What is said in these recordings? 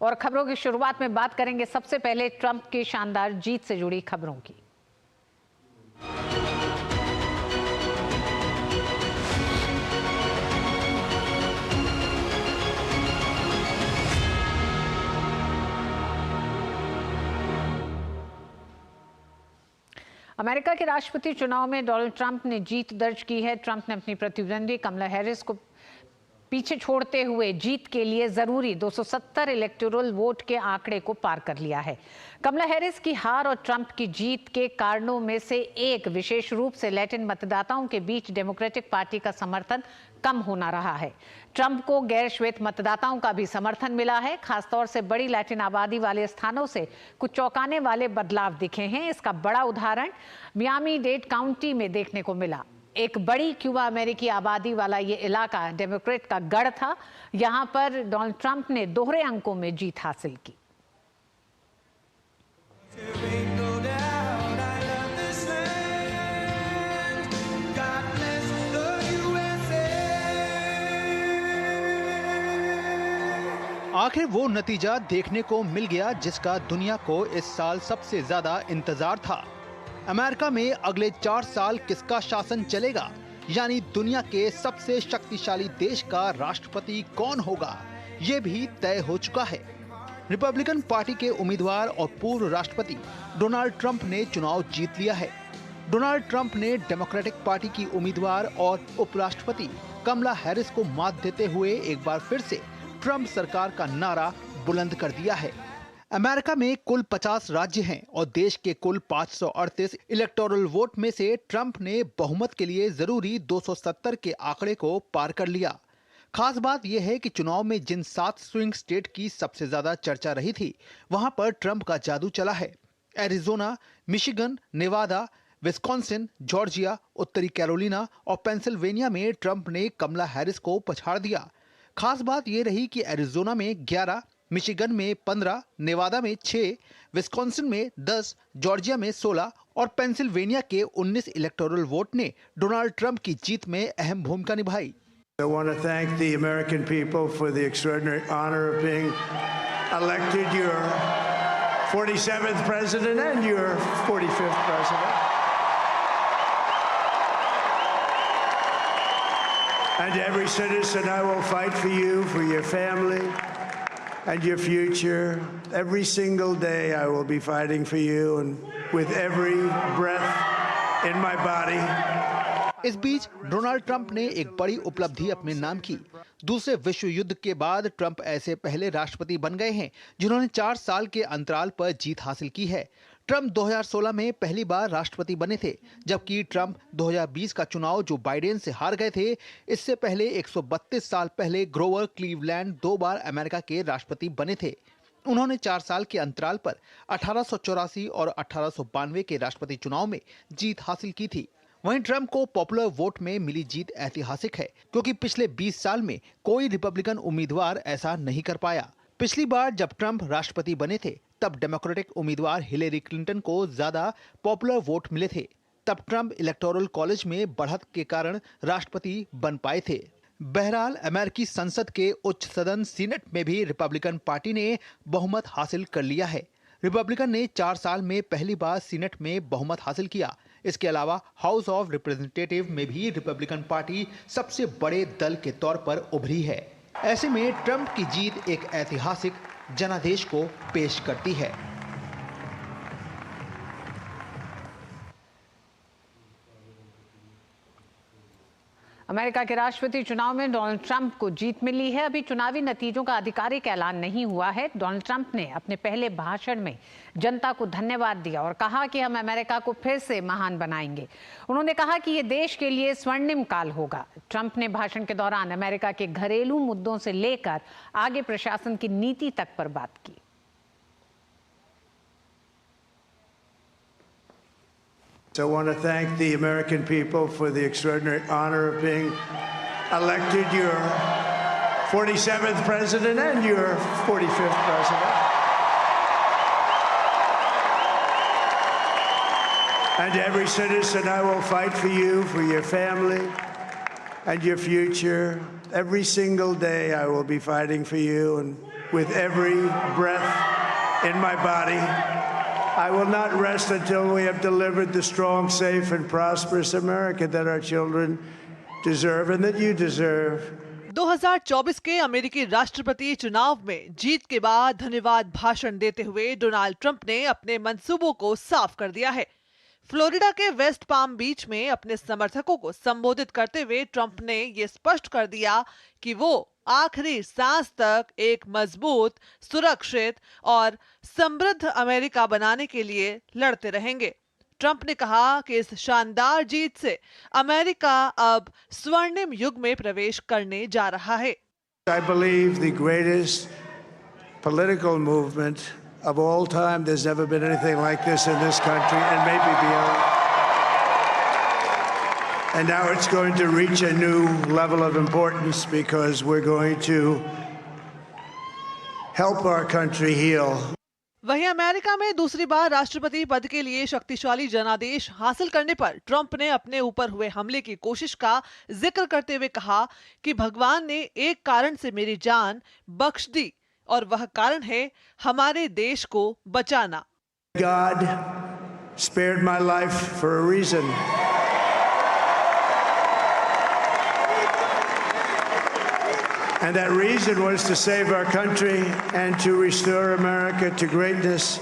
और खबरों की शुरुआत में बात करेंगे सबसे पहले ट्रंप की शानदार जीत से जुड़ी खबरों की। अमेरिका के राष्ट्रपति चुनाव में डोनाल्ड ट्रंप ने जीत दर्ज की है। ट्रंप ने अपनी प्रतिद्वंदी कमला हैरिस को पीछे छोड़ते हुए जीत के लिए जरूरी 270 इलेक्टोरल वोट के आंकड़े को पार कर लिया है। कमला हैरिस की हार और ट्रंप की जीत के कारणों में से एक विशेष रूप से लैटिन मतदाताओं के बीच डेमोक्रेटिक पार्टी का समर्थन कम होना रहा है। ट्रंप को गैर श्वेत मतदाताओं का भी समर्थन मिला है। खासतौर से बड़ी लैटिन आबादी वाले स्थानों से कुछ चौंकाने वाले बदलाव दिखे हैं। इसका बड़ा उदाहरण मियामी-डेड काउंटी में देखने को मिला। एक बड़ी क्यूबा अमेरिकी आबादी वाला ये इलाका डेमोक्रेट का गढ़ था। यहां पर डोनाल्ड ट्रंप ने दोहरे अंकों में जीत हासिल की। आखिर वो नतीजा देखने को मिल गया जिसका दुनिया को इस साल सबसे ज्यादा इंतजार था। अमेरिका में अगले 4 साल किसका शासन चलेगा, यानी दुनिया के सबसे शक्तिशाली देश का राष्ट्रपति कौन होगा, ये भी तय हो चुका है। रिपब्लिकन पार्टी के उम्मीदवार और पूर्व राष्ट्रपति डोनाल्ड ट्रंप ने चुनाव जीत लिया है। डोनाल्ड ट्रंप ने डेमोक्रेटिक पार्टी की उम्मीदवार और उपराष्ट्रपति कमला हैरिस को मात देते हुए एक बार फिर से ट्रंप सरकार का नारा बुलंद कर दिया है। अमेरिका में कुल 50 राज्य हैं और देश के कुल 538 इलेक्टोरल वोट में से ट्रंप ने बहुमत के लिए जरूरी 270 के आंकड़े को पार कर लिया। खास बात यह है कि चुनाव में जिन 7 स्विंग स्टेट की सबसे ज्यादा चर्चा रही थी, वहां पर ट्रंप का जादू चला है। Arizona, Michigan, Nevada, Wisconsin, Georgia, उत्तरी कैरोलिना और पेंसिल्वेनिया में ट्रंप ने कमला हैरिस को पछाड़ दिया। खास बात यह रही कि एरिजोना में 11, मिशिगन में 15, नेवादा में 6, विस्कॉन्सिन में 10, जॉर्जिया में 16 और पेंसिल्वेनिया के 19 इलेक्टोरल वोट ने डोनाल्ड ट्रंप की जीत में अहम भूमिका निभाई। I want to thank the American people for the extraordinary honor of being elected your 47th president and your 45th president. And every citizen, I will fight for you, for your family and your future. Every single day I will be fighting for you, and with every breath in my body. इस बीच Donald Trump ने एक बड़ी उपलब्धि अपने नाम की। दूसरे विश्व युद्ध के बाद ट्रंप ऐसे पहले राष्ट्रपति बन गए हैं जिन्होंने 4 साल के अंतराल पर जीत हासिल की है। ट्रंप 2016 में पहली बार राष्ट्रपति बने थे, जबकि ट्रंप 2020 का चुनाव जो बाइडेन से हार गए थे, इससे पहले 132 साल पहले ग्रोवर क्लीवलैंड 2 बार अमेरिका के राष्ट्रपति बने थे। उन्होंने 4 साल के अंतराल पर 1884 और 1892 के राष्ट्रपति चुनाव में जीत हासिल की थी। वहीं ट्रंप को पॉपुलर वोट में मिली जीत ऐतिहासिक है, क्योंकि पिछले 20 साल में कोई रिपब्लिकन उम्मीदवार ऐसा नहीं कर पाया। पिछली बार जब ट्रंप राष्ट्रपति बने थे, तब डेमोक्रेटिक उम्मीदवार हिलेरी क्लिंटन को ज्यादा पॉपुलर वोट मिले थे। तब ट्रंप इलेक्टोरल कॉलेज में बढ़त के कारण राष्ट्रपति बन पाए थे। बहरहाल अमेरिकी संसद के उच्च सदन सीनेट में भी रिपब्लिकन पार्टी ने बहुमत हासिल कर लिया है। रिपब्लिकन ने 4 साल में पहली बार सीनेट में बहुमत हासिल किया। इसके अलावा हाउस ऑफ रिप्रेजेंटेटिव में भी रिपब्लिकन पार्टी सबसे बड़े दल के तौर पर उभरी है। ऐसे में ट्रंप की जीत एक ऐतिहासिक जनादेश को पेश करती है। अमेरिका के राष्ट्रपति चुनाव में डोनाल्ड ट्रंप को जीत मिली है। अभी चुनावी नतीजों का आधिकारिक ऐलान नहीं हुआ है। डोनाल्ड ट्रंप ने अपने पहले भाषण में जनता को धन्यवाद दिया और कहा कि हम अमेरिका को फिर से महान बनाएंगे। उन्होंने कहा कि ये देश के लिए स्वर्णिम काल होगा। ट्रंप ने भाषण के दौरान अमेरिका के घरेलू मुद्दों से लेकर आगे प्रशासन की नीति तक पर बात की। So I want to thank the American people for the extraordinary honor of being elected your 47th president and your 45th president. And every citizen, I will fight for you, for your family and your future. Every single day I will be fighting for you, and with every breath in my body, I will not rest until we have delivered the strong, safe, and prosperous America that our children deserve and that you deserve. 2024 के अमेरिकी राष्ट्रपति चुनाव में जीत के बाद धन्यवाद भाषण देते हुए डोनाल्ड ट्रंप ने अपने मंसूबों को साफ कर दिया है। फ्लोरिडा के वेस्ट पाम बीच में अपने समर्थकों को संबोधित करते हुए ट्रंप ने यह स्पष्ट कर दिया कि वो आखिरी सांस तक एक मजबूत, सुरक्षित और समृद्ध अमेरिका बनाने के लिए लड़ते रहेंगे। ट्रंप ने कहा कि इस शानदार जीत से अमेरिका अब स्वर्णिम युग में प्रवेश करने जा रहा है। I believe the greatest political movement of all time. There's never been anything like this in this country and maybe beyond. And now it's going to reach a new level of importance because we're going to help our country heal. वहीं America में दूसरी बार राष्ट्रपति पद के लिए शक्तिशाली जनादेश हासिल करने पर ट्रंप ने अपने ऊपर हुए हमले की कोशिश का जिक्र करते हुए कहा कि भगवान ने एक कारण से मेरी जान बख्श दी और वह कारण है हमारे देश को बचाना। God spared my life for a reason. And that reason was to save our country and to restore America to greatness.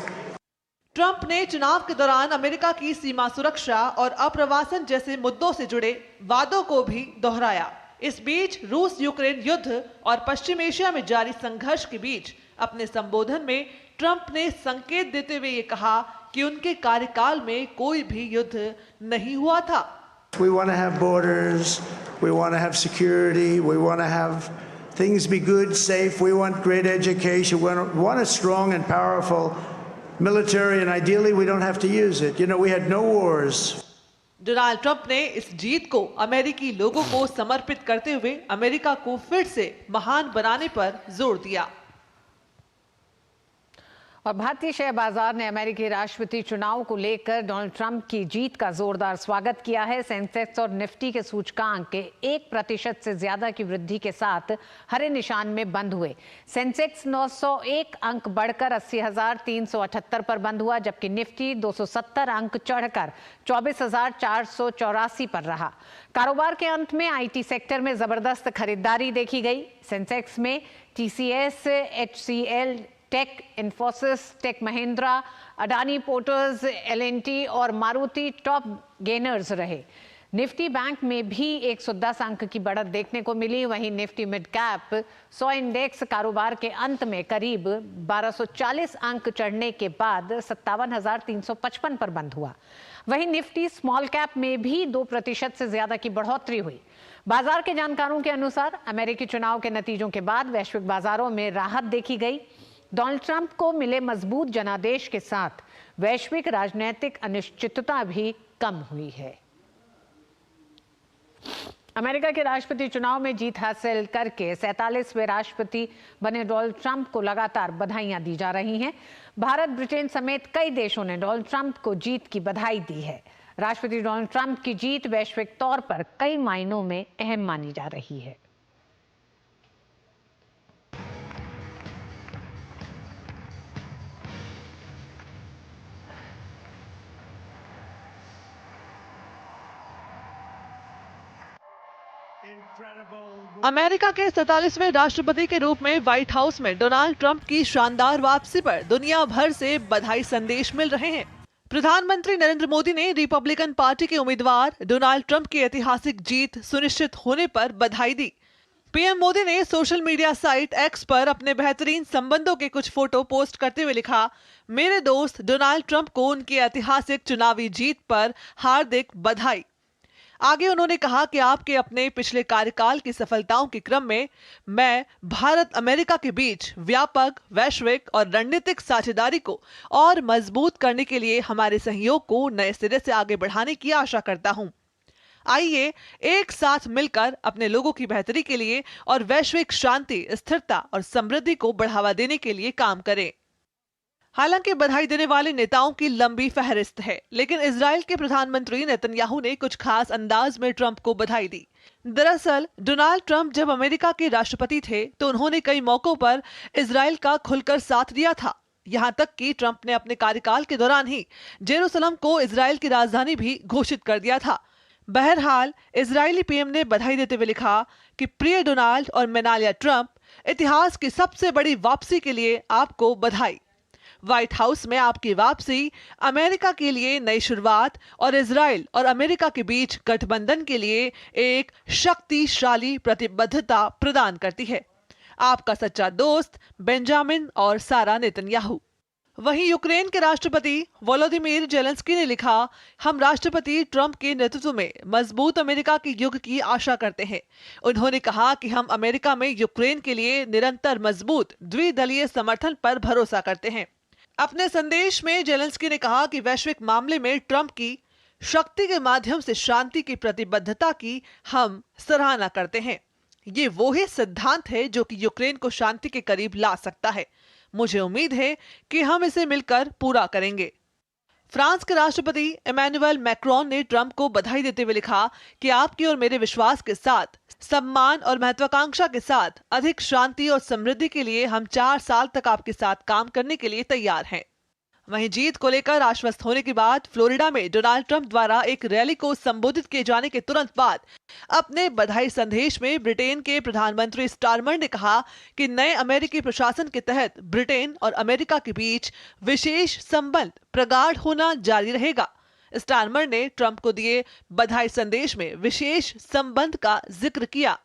Trump ने चुनाव के दौरान अमेरिका की सीमा सुरक्षा और अप्रवासन जैसे मुद्दों से जुड़े वादों को भी दोहराया। इस बीच रूस यूक्रेन युद्ध और पश्चिम एशिया में जारी संघर्ष के बीच अपने संबोधन में ट्रंप ने संकेत देते हुए ये कहा कि उनके कार्यकाल में कोई भी युद्ध नहीं हुआ था। We want to have borders, we want to have security, we want to have things be good, safe, we want great education, we want a strong and powerful military, and ideally we don't have to use it. You know, we had no wars. Donald Trump ने इस जीत को अमेरिकी लोगों को समर्पित करते हुए America को फिर से महान बनाने पर जोर दिया। और भारतीय शेयर बाजार ने अमेरिकी राष्ट्रपति चुनाव को लेकर डोनाल्ड ट्रंप की जीत का जोरदार स्वागत किया है। सेंसेक्स और निफ्टी के सूचकांक के 1% से ज्यादा की वृद्धि के साथ हरे निशान में बंद हुए। सेंसेक्स 901 अंक बढ़कर 80,378 पर बंद हुआ, जबकि निफ्टी 270 अंक चढ़कर 24,484 पर रहा। कारोबार के अंत में आईटी सेक्टर में जबरदस्त खरीदारी देखी गई। सेंसेक्स में टीसीएस, एचसीएल, टेक, इन्फोसिस, टेक महिंद्रा, अडानी पोर्ट्स, एलएनटी और मारुति टॉप गेनर्स रहे। निफ्टी बैंक में भी 110 अंक की बढ़त देखने को मिली। वहीं निफ्टी मिड कैप 100 इंडेक्स कारोबार के अंत में करीब 1240 अंक चढ़ने के बाद 57,355 पर बंद हुआ। वहीं निफ्टी स्मॉल कैप में भी 2% से ज्यादा की बढ़ोतरी हुई। बाजार के जानकारों के अनुसार अमेरिकी चुनाव के नतीजों के बाद वैश्विक बाजारों में राहत देखी गई। डोनाल्ड ट्रंप को मिले मजबूत जनादेश के साथ वैश्विक राजनीतिक अनिश्चितता भी कम हुई है। अमेरिका के राष्ट्रपति चुनाव में जीत हासिल करके 47वें राष्ट्रपति बने डोनाल्ड ट्रंप को लगातार बधाइयां दी जा रही हैं। भारत, ब्रिटेन समेत कई देशों ने डोनाल्ड ट्रंप को जीत की बधाई दी है। राष्ट्रपति डोनाल्ड ट्रंप की जीत वैश्विक तौर पर कई मायनों में अहम मानी जा रही है। अमेरिका के 47वें राष्ट्रपति के रूप में व्हाइट हाउस में डोनाल्ड ट्रंप की शानदार वापसी पर दुनिया भर से बधाई संदेश मिल रहे हैं। प्रधानमंत्री नरेंद्र मोदी ने रिपब्लिकन पार्टी के उम्मीदवार डोनाल्ड ट्रंप की ऐतिहासिक जीत सुनिश्चित होने पर बधाई दी। पीएम मोदी ने सोशल मीडिया साइट एक्स पर अपने बेहतरीन संबंधों के कुछ फोटो पोस्ट करते हुए लिखा, मेरे दोस्त डोनाल्ड ट्रंप को उनकी ऐतिहासिक चुनावी जीत पर हार्दिक बधाई। आगे उन्होंने कहा कि आपके अपने पिछले कार्यकाल की सफलताओं के क्रम में मैं भारत अमेरिका के बीच व्यापक, वैश्विक और रणनीतिक साझेदारी को और मजबूत करने के लिए हमारे सहयोग को नए सिरे से आगे बढ़ाने की आशा करता हूं। आइए एक साथ मिलकर अपने लोगों की बेहतरी के लिए और वैश्विक शांति, स्थिरता और समृद्धि को बढ़ावा देने के लिए काम करें। हालांकि बधाई देने वाले नेताओं की लंबी फहरिस्त है, लेकिन इजराइल के प्रधानमंत्री नेतन्याहू ने कुछ खास अंदाज में ट्रंप को बधाई दी। दरअसल डोनाल्ड ट्रंप जब अमेरिका के राष्ट्रपति थे तो उन्होंने कई मौकों पर इजराइल का खुलकर साथ दिया था। यहां तक कि ट्रंप ने अपने कार्यकाल के दौरान ही जेरूसलम को इजराइल की राजधानी भी घोषित कर दिया था। बहरहाल इजरायली पीएम ने बधाई देते हुए लिखा कि प्रिय डोनाल्ड और मेलानिया ट्रंप, इतिहास की सबसे बड़ी वापसी के लिए आपको बधाई। व्हाइट हाउस में आपकी वापसी अमेरिका के लिए नई शुरुआत और इजराइल और अमेरिका के बीच गठबंधन के लिए एक शक्तिशाली प्रतिबद्धता प्रदान करती है। आपका सच्चा दोस्त बेंजामिन और सारा नेतन्याहू। वहीं यूक्रेन के राष्ट्रपति वोलोदिमीर जेलेंस्की ने लिखा, हम राष्ट्रपति ट्रंप के नेतृत्व में मजबूत अमेरिका के युग की आशा करते हैं। उन्होंने कहा कि हम अमेरिका में यूक्रेन के लिए निरंतर मजबूत द्विदलीय समर्थन पर भरोसा करते हैं। अपने संदेश में जेलेंस्की ने कहा कि वैश्विक मामले में ट्रंप की शक्ति के माध्यम से शांति की प्रतिबद्धता की हम सराहना करते हैं। ये वो ही सिद्धांत है जो कि यूक्रेन को शांति के करीब ला सकता है। मुझे उम्मीद है कि हम इसे मिलकर पूरा करेंगे। फ्रांस के राष्ट्रपति इमैनुअल मैक्रोन ने ट्रंप को बधाई देते हुए लिखा कि आपकी और मेरे विश्वास के साथ, सम्मान और महत्वाकांक्षा के साथ अधिक शांति और समृद्धि के लिए हम 4 साल तक आपके साथ काम करने के लिए तैयार हैं। वहीं जीत को लेकर आश्वस्त होने के बाद फ्लोरिडा में डोनाल्ड ट्रंप द्वारा एक रैली को संबोधित किए जाने के तुरंत बाद अपने बधाई संदेश में ब्रिटेन के प्रधानमंत्री स्टारमर ने कहा कि नए अमेरिकी प्रशासन के तहत ब्रिटेन और अमेरिका के बीच विशेष संबंध प्रगाढ़ होना जारी रहेगा। स्टारमर ने ट्रंप को दिए बधाई संदेश में विशेष संबंध का जिक्र किया।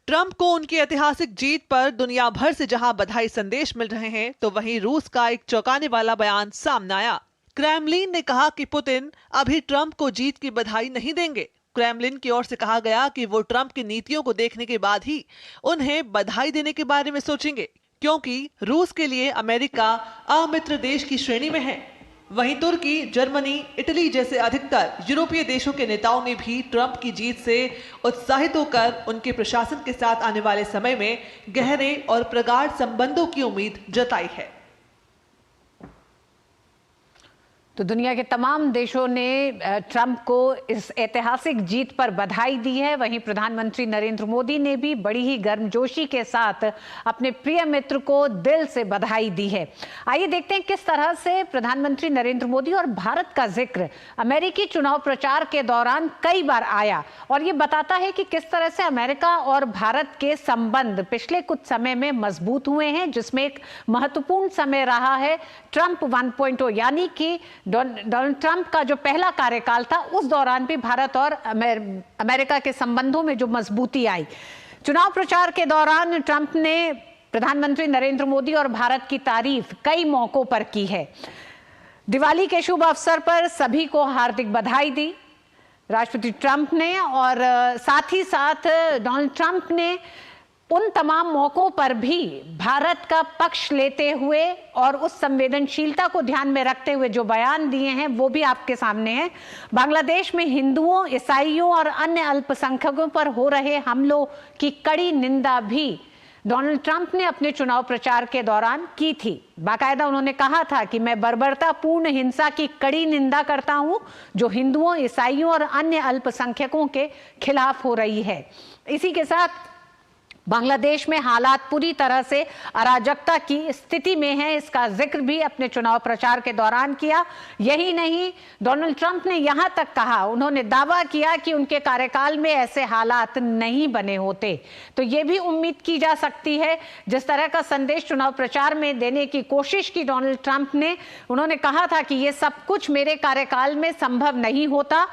ट्रंप को उनकी ऐतिहासिक जीत पर दुनिया भर से जहां बधाई संदेश मिल रहे हैं, तो वहीं रूस का एक चौंकाने वाला बयान सामने आया। क्रेमलिन ने कहा कि पुतिन अभी ट्रंप को जीत की बधाई नहीं देंगे। क्रेमलिन की ओर से कहा गया कि वो ट्रंप की नीतियों को देखने के बाद ही उन्हें बधाई देने के बारे में सोचेंगे, क्योंकि रूस के लिए अमेरिका अमित्र देश की श्रेणी में है। वहीं तुर्की, जर्मनी, इटली जैसे अधिकतर यूरोपीय देशों के नेताओं ने भी ट्रंप की जीत से उत्साहित होकर उनके प्रशासन के साथ आने वाले समय में गहरे और प्रगाढ़ संबंधों की उम्मीद जताई है। तो दुनिया के तमाम देशों ने ट्रंप को इस ऐतिहासिक जीत पर बधाई दी है। वहीं प्रधानमंत्री नरेंद्र मोदी ने भी बड़ी ही गर्मजोशी के साथ अपने प्रिय मित्र को दिल से बधाई दी है। आइए देखते हैं किस तरह से प्रधानमंत्री नरेंद्र मोदी और भारत का जिक्र अमेरिकी चुनाव प्रचार के दौरान कई बार आया, और ये बताता है कि किस तरह से अमेरिका और भारत के संबंध पिछले कुछ समय में मजबूत हुए हैं, जिसमें एक महत्वपूर्ण समय रहा है ट्रंप 1.0, यानी कि डोनाल्ड ट्रंप का जो पहला कार्यकाल था, उस दौरान भी भारत और अमेरिका के संबंधों में जो मजबूती आई। चुनाव प्रचार के दौरान ट्रंप ने प्रधानमंत्री नरेंद्र मोदी और भारत की तारीफ कई मौकों पर की है। दिवाली के शुभ अवसर पर सभी को हार्दिक बधाई दी राष्ट्रपति ट्रंप ने, और साथ ही साथ डोनाल्ड ट्रंप ने उन तमाम मौकों पर भी भारत का पक्ष लेते हुए और उस संवेदनशीलता को ध्यान में रखते हुए जो बयान दिए हैं वो भी आपके सामने हैं। बांग्लादेश में हिंदुओं, ईसाइयों और अन्य अल्पसंख्यकों पर हो रहे हमलों की कड़ी निंदा भी डोनाल्ड ट्रंप ने अपने चुनाव प्रचार के दौरान की थी। बाकायदा उन्होंने कहा था कि मैं बर्बरतापूर्ण हिंसा की कड़ी निंदा करता हूं जो हिंदुओं, ईसाइयों और अन्य अल्पसंख्यकों के खिलाफ हो रही है। इसी के साथ बांग्लादेश में हालात पूरी तरह से अराजकता की स्थिति में है, इसका जिक्र भी अपने चुनाव प्रचार के दौरान किया। यही नहीं, डोनाल्ड ट्रंप ने यहां तक कहा, उन्होंने दावा किया कि उनके कार्यकाल में ऐसे हालात नहीं बने होते। तो ये भी उम्मीद की जा सकती है, जिस तरह का संदेश चुनाव प्रचार में देने की कोशिश की डोनाल्ड ट्रंप ने, उन्होंने कहा था कि ये सब कुछ मेरे कार्यकाल में संभव नहीं होता।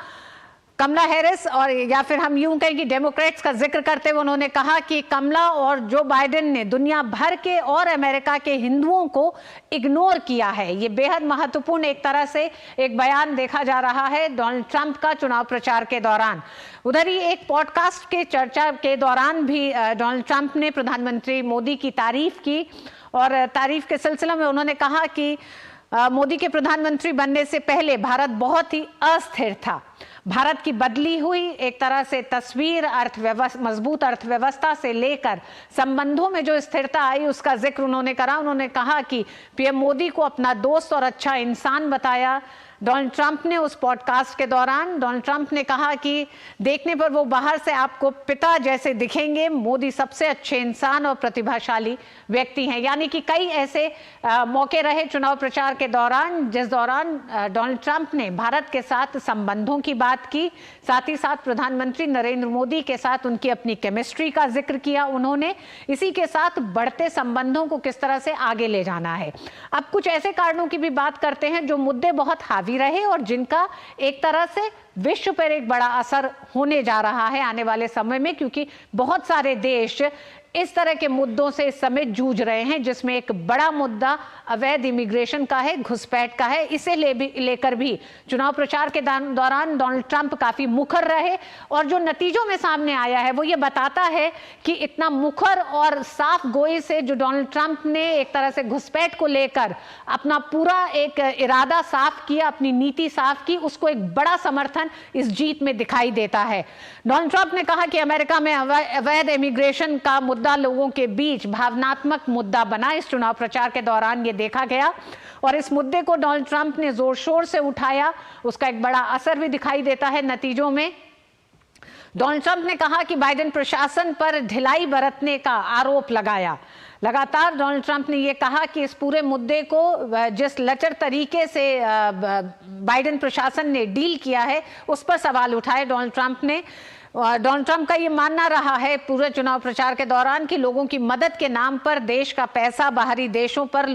कमला हैरिस, और या फिर हम यूं कहें कि डेमोक्रेट्स का जिक्र करते हुए उन्होंने कहा कि कमला और जो बाइडेन ने दुनिया भर के और अमेरिका के हिंदुओं को इग्नोर किया है। ये बेहद महत्वपूर्ण एक तरह से एक बयान देखा जा रहा है डोनाल्ड ट्रंप का चुनाव प्रचार के दौरान। उधर ही एक पॉडकास्ट के चर्चा के दौरान भी डोनाल्ड ट्रंप ने प्रधानमंत्री मोदी की तारीफ की, और तारीफ के सिलसिले में उन्होंने कहा कि मोदी के प्रधानमंत्री बनने से पहले भारत बहुत ही अस्थिर था। भारत की बदली हुई एक तरह से तस्वीर मजबूत अर्थव्यवस्था से लेकर संबंधों में जो स्थिरता आई उसका जिक्र उन्होंने करा। उन्होंने कहा कि पीएम मोदी को अपना दोस्त और अच्छा इंसान बताया। डोनाल्ड ट्रंप ने उस पॉडकास्ट के दौरान डोनाल्ड ट्रंप ने कहा कि देखने पर वो बाहर से आपको पिता जैसे दिखेंगे, मोदी सबसे अच्छे इंसान और प्रतिभाशाली व्यक्ति हैं। यानी कि कई ऐसे मौके रहे चुनाव प्रचार के दौरान जिस दौरान डोनाल्ड ट्रंप ने भारत के साथ संबंधों की बात की, साथ ही साथ प्रधानमंत्री नरेंद्र मोदी के साथ उनकी अपनी केमिस्ट्री का जिक्र किया उन्होंने, इसी के साथ बढ़ते संबंधों को किस तरह से आगे ले जाना है। अब कुछ ऐसे कारणों की भी बात करते हैं जो मुद्दे बहुत हावी रहे और जिनका एक तरह से विश्व पर एक बड़ा असर होने जा रहा है आने वाले समय में, क्योंकि बहुत सारे देश इस तरह के मुद्दों से इस समय जूझ रहे हैं, जिसमें एक बड़ा मुद्दा अवैध इमिग्रेशन का है, घुसपैठ का है। इसे लेकर भी चुनाव प्रचार के दौरान डोनाल्ड ट्रंप काफी मुखर रहे और जो नतीजों में सामने आया है वो ये बताता है कि इतना मुखर और साफ गोई से जो डोनाल्ड ट्रंप ने एक तरह से घुसपैठ को लेकर अपना पूरा एक इरादा साफ किया, अपनी नीति साफ की, उसको एक बड़ा समर्थन इस जीत में दिखाई देता है। डोनाल्ड ट्रंप ने कहा कि अमेरिका में अवैध इमिग्रेशन का मुद्दा लोगों के बीच भावनात्मक मुद्दा बना। इस चुनाव प्रचार के दौरान ये देखा गया और इस मुद्दे को डोनाल्ड ट्रंप ने जोर शोर से उठाया, उसका एक बड़ा असर भी दिखाई देता है नतीजों में। डोनाल्ड ट्रंप ने कहा कि बाइडेन प्रशासन पर ढिलाई बरतने का आरोप लगाया। लगातार डोनाल्ड ट्रंप ने यह कहा कि इस पूरे मुद्दे को जिस लचर तरीके से बाइडेन प्रशासन ने डील किया है उस पर सवाल उठाए डोनाल्ड ट्रंप ने। डोनाल्ड ट्रंप का ये मानना रहा है पूरे चुनाव प्रचार के दौरान कि लोगों की मदद के नाम पर देश का पैसा बाहरी देशों पर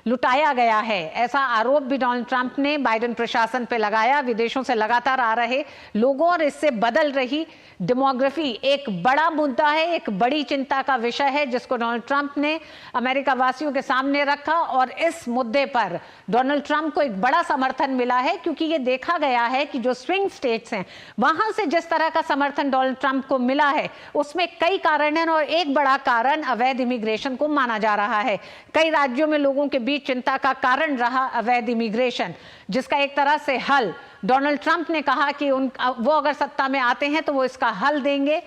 लुटाया गया है। ऐसा आरोप भी डोनाल्ड ट्रंप ने बाइडेन प्रशासन पर लगाया। विदेशों से लगातार आ रहे लोगों और इससे बदल रही डेमोग्राफी एक बड़ा मुद्दा है, एक बड़ी चिंता का विषय है जिसको डोनाल्ड ट्रंप ने अमेरिका वासियों के सामने रखा और इस मुद्दे पर डोनाल्ड ट्रंप को एक बड़ा समर्थन मिला है, क्योंकि ये देखा गया है कि जो स्विंग स्टेट्स हैं वहां से जिस तरह का समर्थन डोनाल्ड ट्रंप को मिला है उसमें कई कारण हैं और एक बड़ा कारण अवैध इमिग्रेशन को माना जा रहा है। कई राज्यों में लोगों के बीच चिंता का कारण रहा अवैध इमिग्रेशन, जिसका एक तरह से हल डोनाल्ड ट्रंप ने कहा कि वो अगर सत्ता में आते हैं तो वो इसका हल देंगे।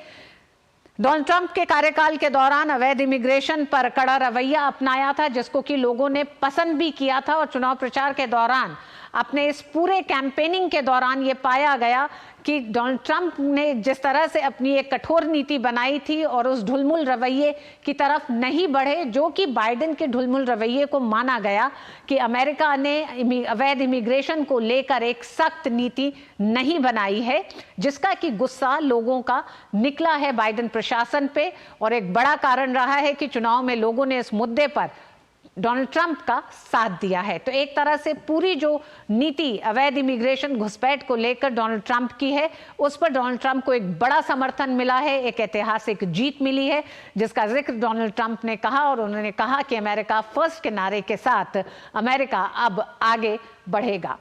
डोनाल्ड ट्रंप के कार्यकाल के दौरान अवैध इमिग्रेशन पर कड़ा रवैया अपनाया था, जिसको कि लोगों ने पसंद भी किया था और चुनाव प्रचार के दौरान अपने इस पूरे कैंपेनिंग के दौरान ये पाया गया कि डोनाल्ड ट्रंप ने जिस तरह से अपनी एक कठोर नीति बनाई थी और उस ढुलमुल रवैये की तरफ नहीं बढ़े जो कि बाइडेन के ढुलमुल रवैये को माना गया कि अमेरिका ने अवैध इमिग्रेशन को लेकर एक सख्त नीति नहीं बनाई है, जिसका कि गुस्सा लोगों का निकला है बाइडेन प्रशासन पे और एक बड़ा कारण रहा है कि चुनाव में लोगों ने इस मुद्दे पर डोनाल्ड ट्रंप का साथ दिया है। तो एक तरह से पूरी जो नीति अवैध इमिग्रेशन घुसपैठ को लेकर डोनाल्ड ट्रंप की है उस पर डोनाल्ड ट्रंप को एक बड़ा समर्थन मिला है, एक ऐतिहासिक जीत मिली है जिसका जिक्र डोनाल्ड ट्रंप ने कहा और उन्होंने कहा कि अमेरिका फर्स्ट के नारे के साथ अमेरिका अब आगे बढ़ेगा।